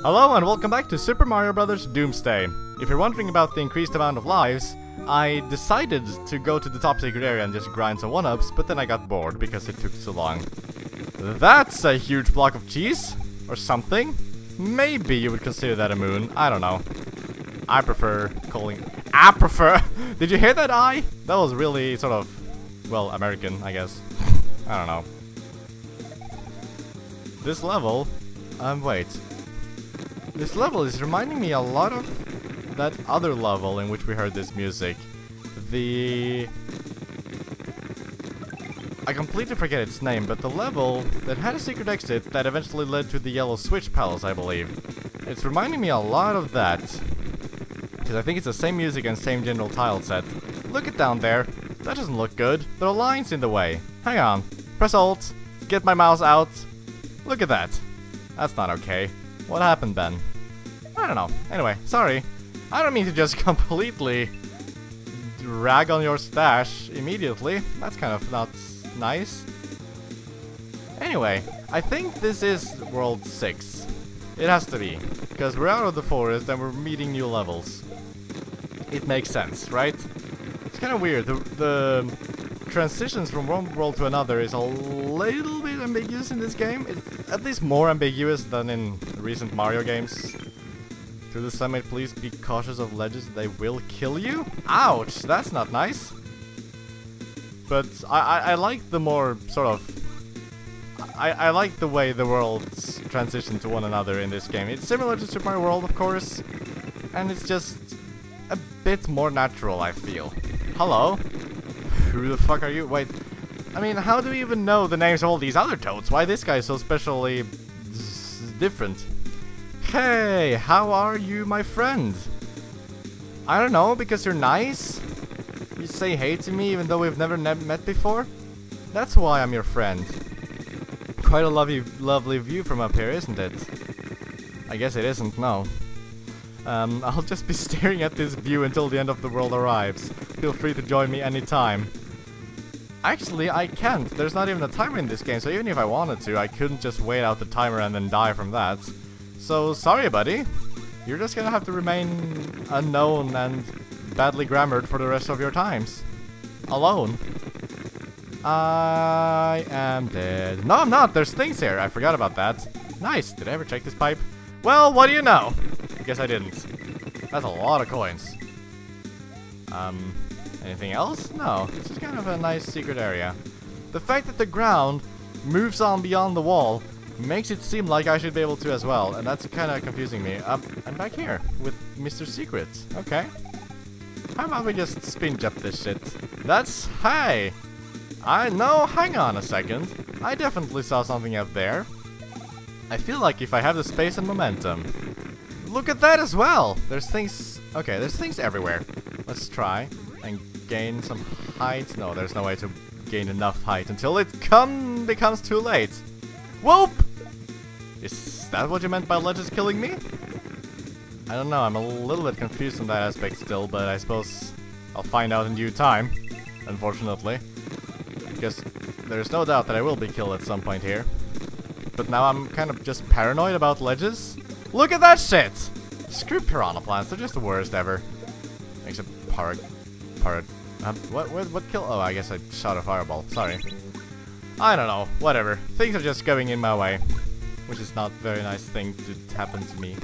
Hello and welcome back to Super Mario Bros. Doomsday. If you're wondering about the increased amount of lives, I decided to go to the top secret area and just grind some 1-ups, but then I got bored because it took so long. That's a huge block of cheese? Or something? Maybe you would consider that a moon, I don't know. I prefer calling... Did you hear that I? That was really sort of, well, American, I guess. I don't know. This level... wait. This level is reminding me a lot of that other level in which we heard this music. I completely forget its name, but the level that had a secret exit that eventually led to the Yellow Switch Palace, I believe. It's reminding me a lot of that. Because I think it's the same music and same general tile set. Look it down there. That doesn't look good. There are lines in the way. Hang on. Press Alt. Get my mouse out. Look at that. That's not okay. What happened then? I don't know. Anyway, sorry. I don't mean to just completely rag on your stash immediately. That's kind of not nice. Anyway, I think this is World 6. It has to be. Because we're out of the forest and we're meeting new levels. It makes sense, right? It's kind of weird. The transitions from one world to another is a little bit ambiguous in this game. It's at least more ambiguous than in recent Mario games. To the summit, please be cautious of ledges, they will kill you? Ouch, that's not nice. But I like the more sort of... I like the way the worlds transition to one another in this game. It's similar to Super Mario World, of course. And it's just a bit more natural, I feel. Hello? Who the fuck are you? Wait, I mean, how do we even know the names of all these other toads? Why this guy is so specially different? Hey, how are you, my friend? I don't know, because you're nice? You say hey to me even though we've never met before? That's why I'm your friend. Quite a lovely view from up here, isn't it? I guess it isn't, no. I'll just be staring at this view until the end of the world arrives. Feel free to join me anytime. Actually, I can't. There's not even a timer in this game, so even if I wanted to, I couldn't just wait out the timer and then die from that. So, sorry buddy. You're just gonna have to remain unknown and badly grammared for the rest of your times. Alone. I am dead. No, I'm not. There's things here. I forgot about that. Nice. Did I ever check this pipe? Well, what do you know? I guess I didn't. That's a lot of coins. Anything else? No. This is kind of a nice secret area. The fact that the ground moves on beyond the wall makes it seem like I should be able to as well, and that's kind of confusing me. I'm back here with Mr. Secret. Okay. How about we just spin jump this shit? That's... Hey! No, hang on a second. I definitely saw something up there. I feel like if I have the space and momentum... Look at that as well! There's things... Okay, there's things everywhere. Let's try and gain some height. No, there's no way to gain enough height until it becomes too late. Whoop! Is that what you meant by ledges killing me? I don't know, I'm a little bit confused on that aspect still, but I suppose I'll find out in due time, unfortunately. Because there's no doubt that I will be killed at some point here. But now I'm kind of just paranoid about ledges. Look at that shit! Screw piranha plants, they're just the worst ever. Except what kill? Oh, I guess I shot a fireball, sorry. I don't know, whatever. Things are just going in my way. Which is not a very nice thing to happen to me.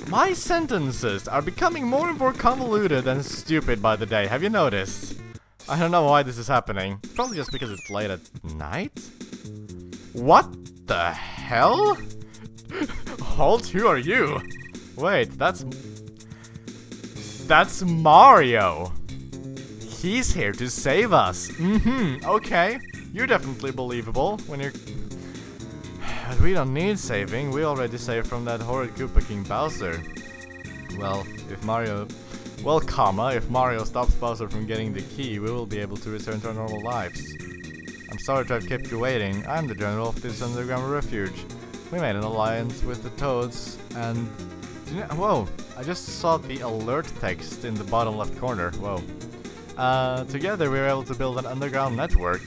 My sentences are becoming more and more convoluted and stupid by the day, have you noticed? I don't know why this is happening. Probably just because it's late at night? What the hell? Halt, who are you? Wait, that's Mario. He's here to save us. Okay. You're definitely believable when you're... But we don't need saving. We already saved from that horrid Koopa King Bowser. Well, if Mario... Well, if Mario stops Bowser from getting the key, we will be able to return to our normal lives. I'm sorry to have kept you waiting. I'm the general of this underground refuge. We made an alliance with the Toads, and... Whoa! I just saw the alert text in the bottom left corner. Whoa. Together we were able to build an underground network.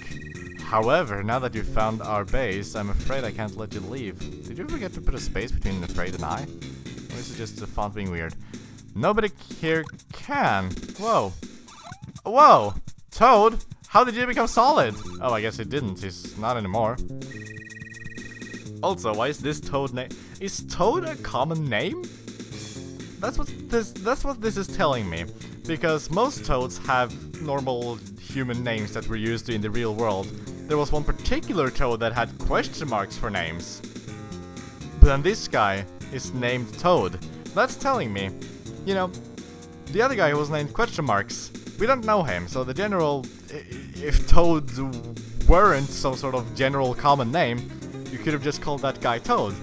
However, now that you've found our base, I'm afraid I can't let you leave. Did you forget to put a space between afraid and I? Or is it just the font being weird? Nobody here can. Whoa. Whoa! Toad? How did you become solid? Oh, I guess it didn't. He's not anymore. Also, why is this Toad name? Is Toad a common name? That's what this is telling me. Because most toads have normal human names that were used in the real world. There was one particular toad that had question marks for names. But then this guy is named Toad. That's telling me, you know, the other guy who was named question marks, we don't know him, so the general, if Toad weren't some sort of general common name, you could have just called that guy Toad.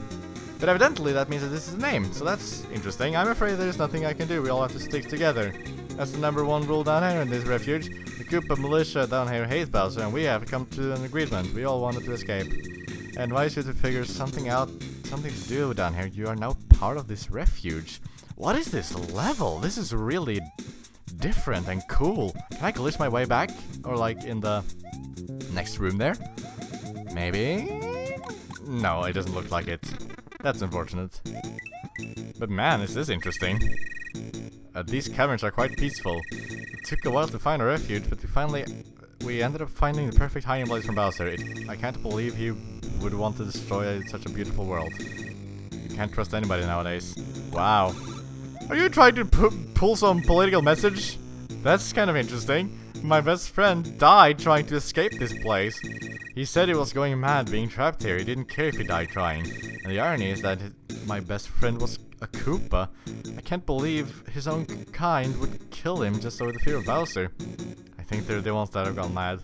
But evidently that means that this is a name, so that's interesting. I'm afraid there's nothing I can do, we all have to stick together. That's the #1 rule down here in this refuge. The Koopa Militia down here hates Bowser, and we have come to an agreement. We all wanted to escape. I advise you to figure something out, something to do down here. You are now part of this refuge. What is this level? This is really different and cool. Can I glitch my way back? Or like in the next room there? Maybe? No, it doesn't look like it. That's unfortunate. But man, is this interesting. These caverns are quite peaceful. It took a while to find a refuge, but we ended up finding the perfect hiding place from Bowser. I can't believe he would want to destroy such a beautiful world. You can't trust anybody nowadays. Wow. Are you trying to pull some political message? That's kind of interesting. My best friend died trying to escape this place. He said he was going mad being trapped here. He didn't care if he died trying. And the irony is that my best friend was a Koopa. I can't believe his own kind would kill him just over the fear of Bowser. I think they're the ones that have gone mad.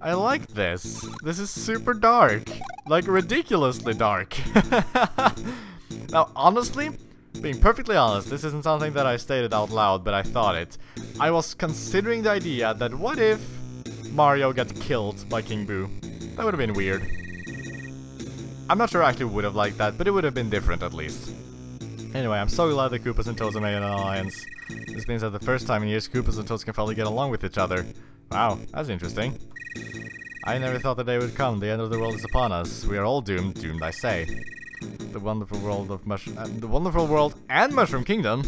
I like this. This is super dark. Like, ridiculously dark. Now, honestly, being perfectly honest, this isn't something that I stated out loud, but I thought it. I was considering the idea that what if Mario got killed by King Boo? That would have been weird. I'm not sure I actually would have liked that, but it would have been different at least. Anyway, I'm so glad the Koopas and Toads have made an alliance. This means that the first time in years Koopas and Toads can finally get along with each other. Wow, that's interesting. I never thought the day would come. The end of the world is upon us. We are all doomed. Doomed, I say. The wonderful world of the wonderful world and Mushroom Kingdom.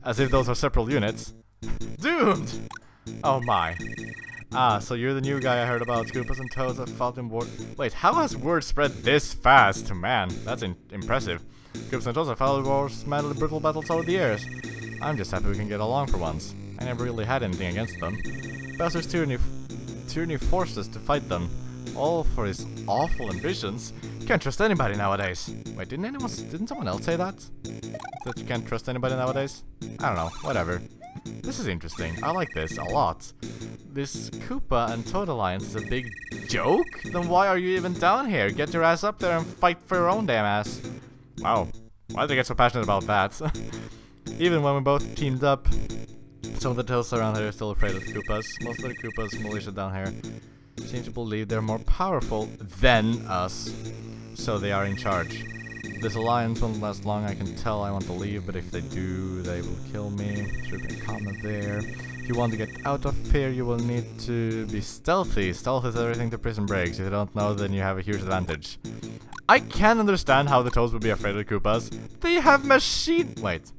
As if those are separate units. Doomed! Oh my. Ah, so you're the new guy I heard about. Koopas and Toads have fought in war. Wait, how has word spread this fast? Man, that's impressive. Koopas and Toads have fought wars, madly brutal battles over the years. I'm just happy we can get along for once. I never really had anything against them. Bowser's tyranny forced us to fight them. All for his awful ambitions. You can't trust anybody nowadays. Wait, didn't someone else say that? That you can't trust anybody nowadays? I don't know, whatever. This is interesting. I like this a lot. This Koopa and Toad alliance is a big joke? Then why are you even down here? Get your ass up there and fight for your own damn ass. Wow. Why did they get so passionate about that? Even when we both teamed up, some of the Toads around here are still afraid of the Koopas. Most of the Koopas militia down here seem to believe they're more powerful than us. So they are in charge. This alliance won't last long, I can tell. I want to leave, but if they do, they will kill me. Should be a comment there. If you want to get out of here, you will need to be stealthy. Stealth is everything to Prison Breaks. If you don't know, then you have a huge advantage. I can understand how the Toads would be afraid of the Koopas. They have Wait.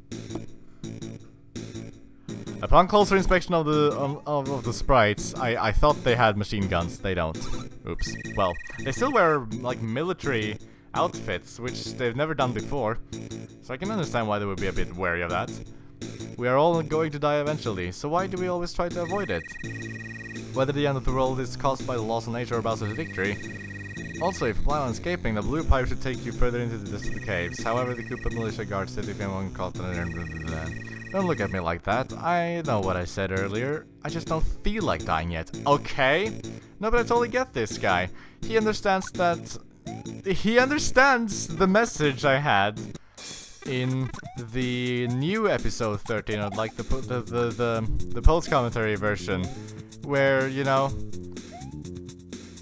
Upon closer inspection of the sprites, I thought they had machine guns. They don't. Oops. Well, they still wear, like, military outfits, which they've never done before. So I can understand why they would be a bit wary of that. We are all going to die eventually, so why do we always try to avoid it? Whether the end of the world is caused by the loss of nature or Bowser's victory. Also, if you plan on escaping, the blue pipe should take you further into the distant caves. However, the Koopa Militia guard said if anyone caught Don't look at me like that. I know what I said earlier. I just don't feel like dying yet. Okay? No, but I totally get this guy. He understands that... He understands the message I had in the new episode 13, or like the post-commentary version, where, you know,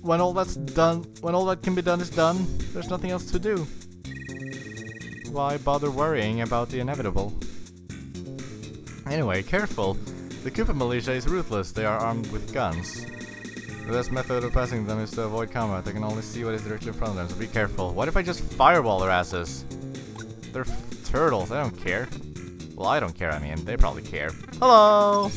when all that's done, when all that can be done is done, there's nothing else to do. Why bother worrying about the inevitable? Anyway, careful. The Koopa Militia is ruthless. They are armed with guns. The best method of passing them is to avoid combat. They can only see what is directly in front of them, so be careful. What if I just fireball their asses? They're turtles, I don't care. Well, I don't care, I mean, they probably care. Hello!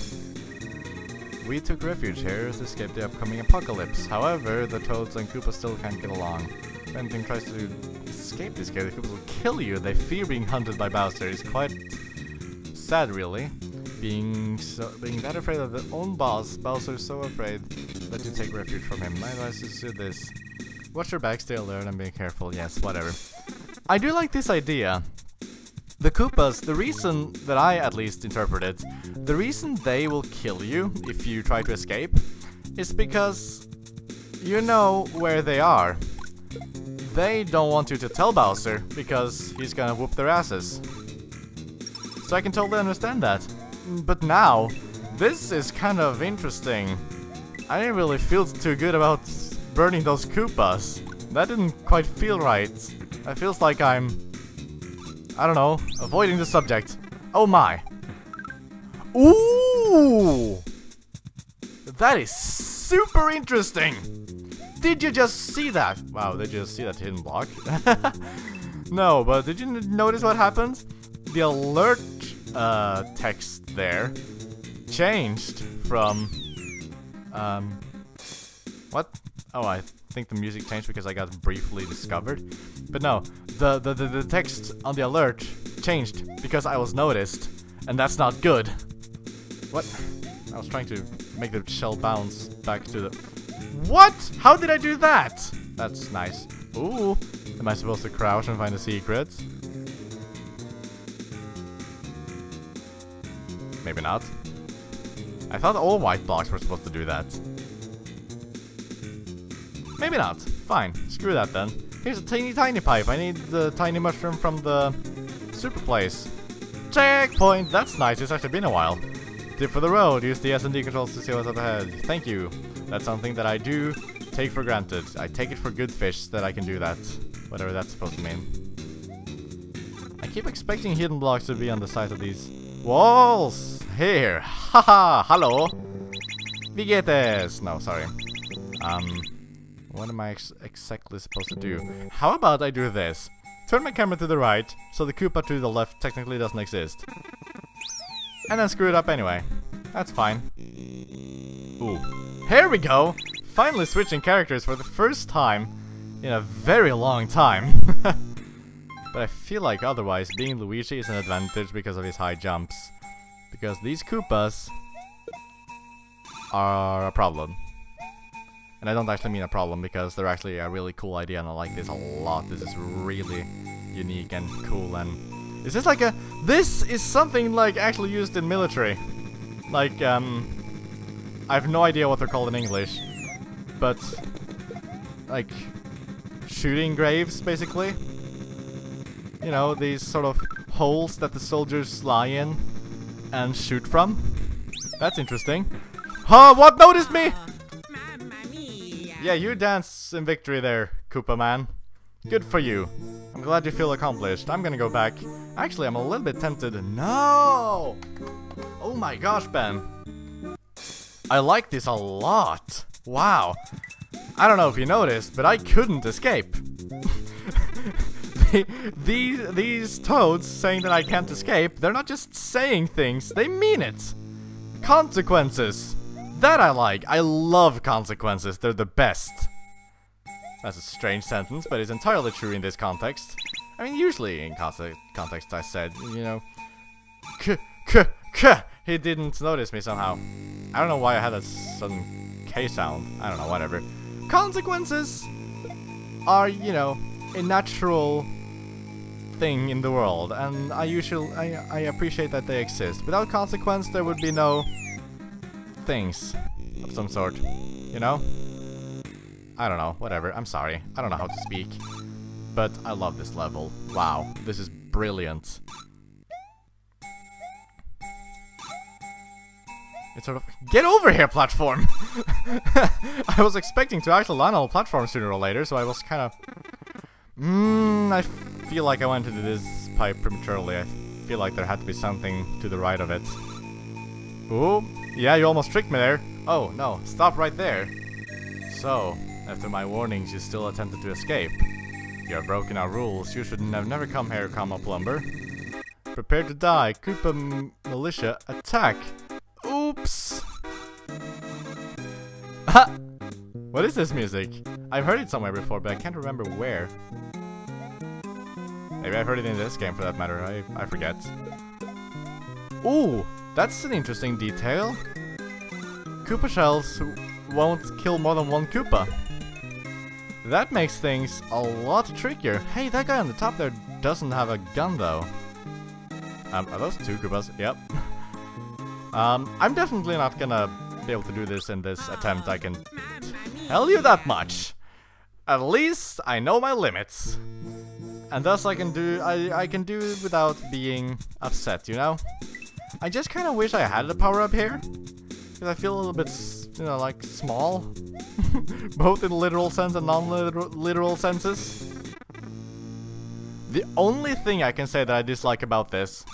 We took refuge here to escape the upcoming apocalypse. However, the Toads and Koopas still can't get along. If anything tries to escape this game, the Koopas will kill you. They fear being hunted by Bowser. It's quite sad, really. Being that afraid of their own boss, Bowser's so afraid that you take refuge from him. My advice is to this. Watch your back, stay alert, and be careful. Yes, whatever. I do like this idea. The Koopas, the reason that I at least interpret it, the reason they will kill you if you try to escape is because you know where they are. They don't want you to tell Bowser because he's gonna whoop their asses. So I can totally understand that. But now, this is kind of interesting. I didn't really feel too good about burning those Koopas. That didn't quite feel right. It feels like I'm, I don't know, avoiding the subject. Oh my. Ooh! That is super interesting! Did you just see that? Wow, did you just see that hidden block? No, but did you notice what happened? The alert text there changed from what? Oh, I think the music changed because I got briefly discovered. But no, the text on the alert changed because I was noticed, and that's not good. What? I was trying to make the shell bounce back to the... What? How did I do that? That's nice. Ooh, am I supposed to crouch and find the secrets? Maybe not. I thought all white blocks were supposed to do that. Maybe not. Fine. Screw that then. Here's a tiny pipe. I need the tiny mushroom from the super place. Checkpoint! That's nice. It's actually been a while. Tip for the road. Use the S&D controls to see what's up ahead. Thank you. That's something that I do take for granted. I take it for good fish that I can do that. Whatever that's supposed to mean. I keep expecting hidden blocks to be on the side of these walls. Here. Haha. Hello. Wie geht es? No, sorry. What am I exactly supposed to do? How about I do this? Turn my camera to the right, so the Koopa to the left technically doesn't exist. And then screw it up anyway. That's fine. Ooh. Here we go! Finally switching characters for the first time in a very long time. But I feel like otherwise being Luigi is an advantage because of his high jumps. Because these Koopas are a problem. And I don't actually mean a problem because they're actually a really cool idea and I like this a lot. This is really unique and cool and... Is this like a... This is something like actually used in military. Like, I have no idea what they're called in English. But... like... shooting graves, basically. You know, these sort of holes that the soldiers lie in and shoot from. That's interesting. Huh, what noticed me? Yeah, you dance in victory there, Koopa man. Good for you. I'm glad you feel accomplished. I'm gonna go back. Actually, I'm a little bit tempted. No! Oh my gosh, Ben. I like this a lot. Wow. I don't know if you noticed, but I couldn't escape. These toads saying that I can't escape, they're not just saying things, they mean it. Consequences. That I like. I love consequences. They're the best. That's a strange sentence, but it's entirely true in this context. I mean, usually in context I said, you know, he didn't notice me somehow. I don't know why I had a sudden K sound. I don't know, whatever. Consequences are, you know, a natural thing in the world, and I appreciate that they exist. Without consequence, there would be no things of some sort, you know? I don't know, whatever, I'm sorry. I don't know how to speak. But I love this level. Wow, this is brilliant. It's sort of... Get over here, platform! I was expecting to actually land on a platform sooner or later, so I was kind of... I feel like I went into this pipe prematurely. I feel like there had to be something to the right of it. Ooh, yeah, you almost tricked me there. Oh, no, stop right there. So, after my warnings, you still attempted to escape. You have broken our rules. You should have never come here, comma plumber. Prepare to die. Koopa Militia, attack. Oops. What is this music? I've heard it somewhere before, but I can't remember where. Maybe I've heard it in this game for that matter, I forget. Ooh, that's an interesting detail. Koopa shells won't kill more than one Koopa. That makes things a lot trickier. Hey, that guy on the top there doesn't have a gun though. Are those two Koopas? Yep. I'm definitely not gonna be able to do this in this attempt, I can tell you that much. At least I know my limits. And thus I can do it without being upset, you know? I just kinda wish I had a power up here. Because I feel a little bit, you know, like small. Both in literal sense and non-literal senses. The only thing I can say that I dislike about this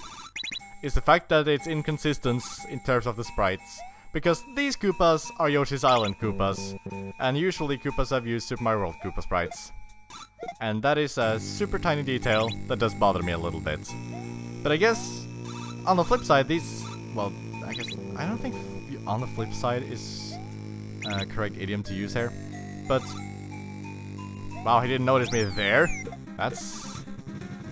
is the fact that it's inconsistent in terms of the sprites. Because these Koopas are Yoshi's Island Koopas, and usually Koopas have used Super Mario World Koopa sprites. And that is a super tiny detail that does bother me a little bit. But I guess, on the flip side, these... Well, I guess... I don't think on the flip side is a correct idiom to use here. But... Wow, he didn't notice me there. That's...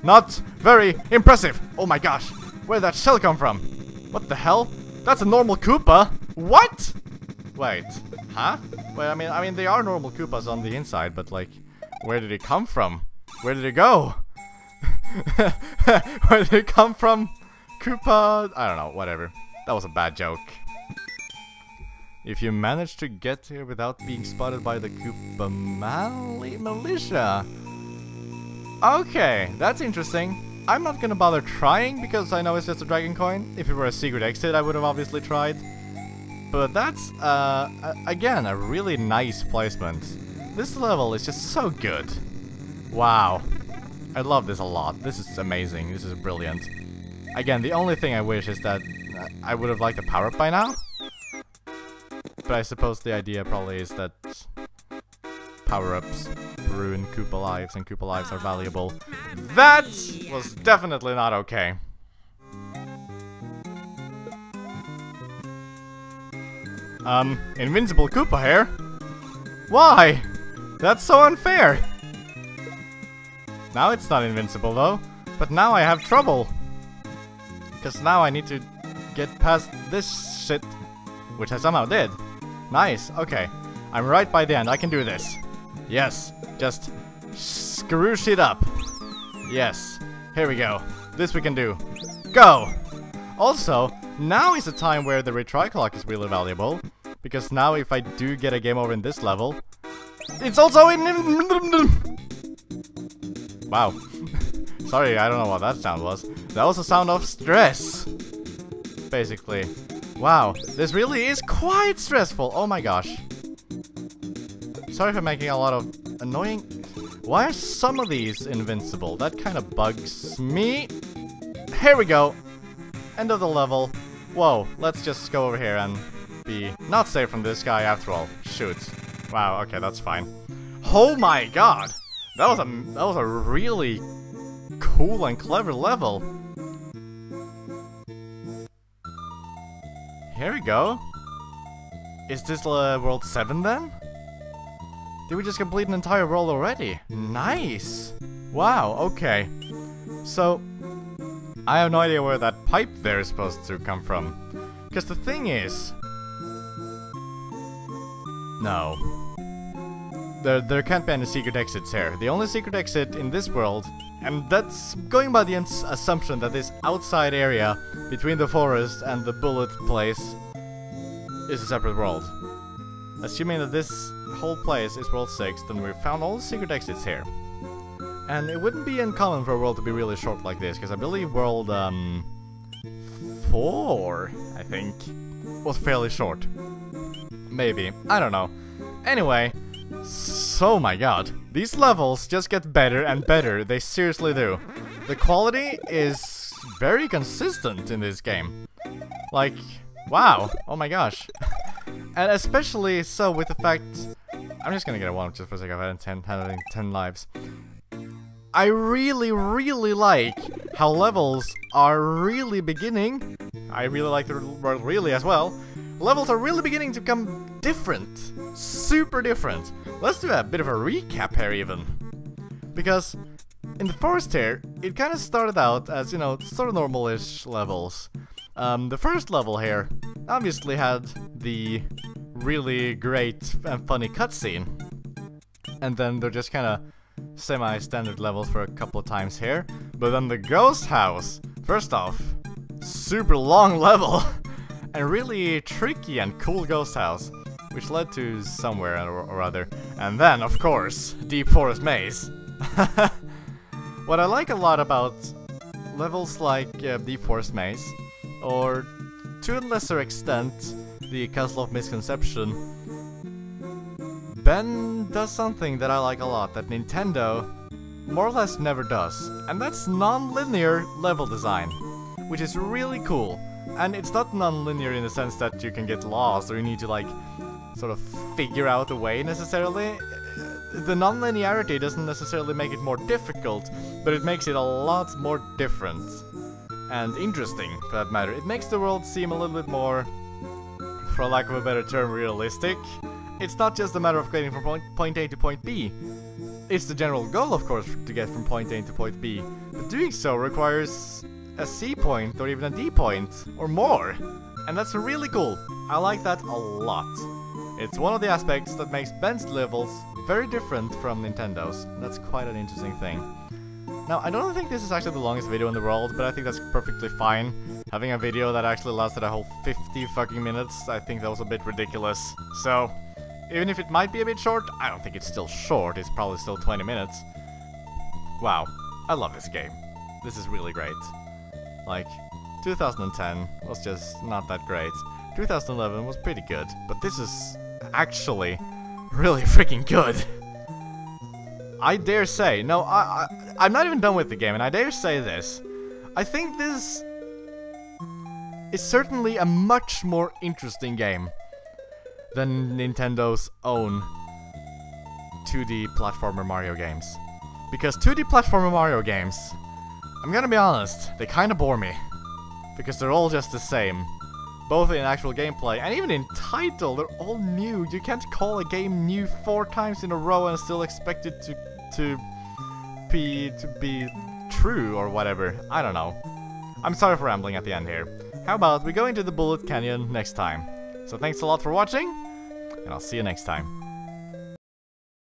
not very impressive! Oh my gosh! Where did that shell come from? What the hell? That's a normal Koopa? What? Wait, huh? Wait, I mean, they are normal Koopas on the inside, but like, where did it come from? Where did it go? Where did it come from? Koopa? I don't know, whatever. That was a bad joke. If you manage to get here without being spotted by the Koopa Militia. Okay, that's interesting. I'm not gonna bother trying because I know it's just a dragon coin. If it were a secret exit, I would have obviously tried. But that's, again, a really nice placement. This level is just so good. Wow. I love this a lot. This is amazing. This is brilliant. Again, the only thing I wish is that I would have liked a power-up by now. But I suppose the idea probably is that power-ups ruin Koopa lives and Koopa lives are valuable. That was definitely not okay. Invincible Koopa here? Why? That's so unfair! Now it's not invincible though, but now I have trouble. Because now I need to get past this shit, which I somehow did. Nice, okay. I'm right by the end, I can do this. Yes, just screw shit up. Yes, here we go. This we can do. Go! Also, now is the time where the retry clock is really valuable. Because now if I do get a game over in this level, it's also in... Wow. Sorry, I don't know what that sound was. That was a sound of stress. Basically. Wow, this really is quite stressful. Oh my gosh. Sorry for making a lot of annoying... Why are some of these invincible? That kind of bugs me. Here we go. End of the level. Whoa, let's just go over here and be not safe from this guy after all. Shoot. Wow, okay, that's fine. Oh my god! That was a really cool and clever level. Here we go. Is this world 7 then? Did we just complete an entire world already? Nice! Wow, okay. So, I have no idea where that pipe there is supposed to come from. Because the thing is... No. There can't be any secret exits here. The only secret exit in this world, and that's going by the assumption that this outside area between the forest and the bullet place is a separate world. Assuming that this whole place is world 6, then we've found all the secret exits here. And it wouldn't be uncommon for a world to be really short like this, because I believe world 4, I think, was fairly short. Maybe, I don't know. Anyway, so my god, these levels just get better and better, they seriously do. The quality is very consistent in this game. Like, wow, oh my gosh. And especially so with the fact I'm just gonna get a 1 just for the sake of having 10 lives. I really, really like how levels are really beginning. I really like the word really as well. Levels are really beginning to become different. Super different. Let's do a bit of a recap here even. Because in the forest here, it kind of started out as, you know, sort of normal-ish levels. The first level here obviously had the really great and funny cutscene. And then they're just kind of semi-standard levels for a couple of times here. But then the ghost house, first off, super long level. And really tricky and cool ghost house, which led to somewhere or other. And then, of course, Deep Forest Maze. What I like a lot about levels like Deep Forest Maze, or to a lesser extent, the Castle of Misconception, Ben does something that I like a lot that Nintendo more or less never does, and that's non-linear level design, which is really cool. And it's not non-linear in the sense that you can get lost or you need to like sort of figure out a way necessarily. The non-linearity doesn't necessarily make it more difficult, but it makes it a lot more different and interesting for that matter. It makes the world seem a little bit more, for lack of a better term, realistic. It's not just a matter of getting from point A to point B. It's the general goal, of course, to get from point A to point B, but doing so requires a C point or even a D point or more, and that's really cool. I like that a lot. It's one of the aspects that makes Ben's levels very different from Nintendo's. That's quite an interesting thing. Now, I don't think this is actually the longest video in the world, but I think that's perfectly fine. Having a video that actually lasted a whole 50 fucking minutes, I think that was a bit ridiculous. So, even if it might be a bit short, I don't think it's still short. It's probably still 20 minutes. Wow, I love this game. This is really great. Like, 2010 was just not that great. 2011 was pretty good, but this is actually really freaking good. I dare say, no, I'm not even done with the game, and I dare say this. I think this is certainly a much more interesting game than Nintendo's own 2D platformer Mario games. Because 2D platformer Mario games, I'm gonna be honest, they kinda bore me. Because they're all just the same. Both in actual gameplay and even in title, they're all new. You can't call a game new 4 times in a row and still expect it to be true or whatever. I don't know. I'm sorry for rambling at the end here. How about we go into the Bullet Canyon next time? So thanks a lot for watching, and I'll see you next time.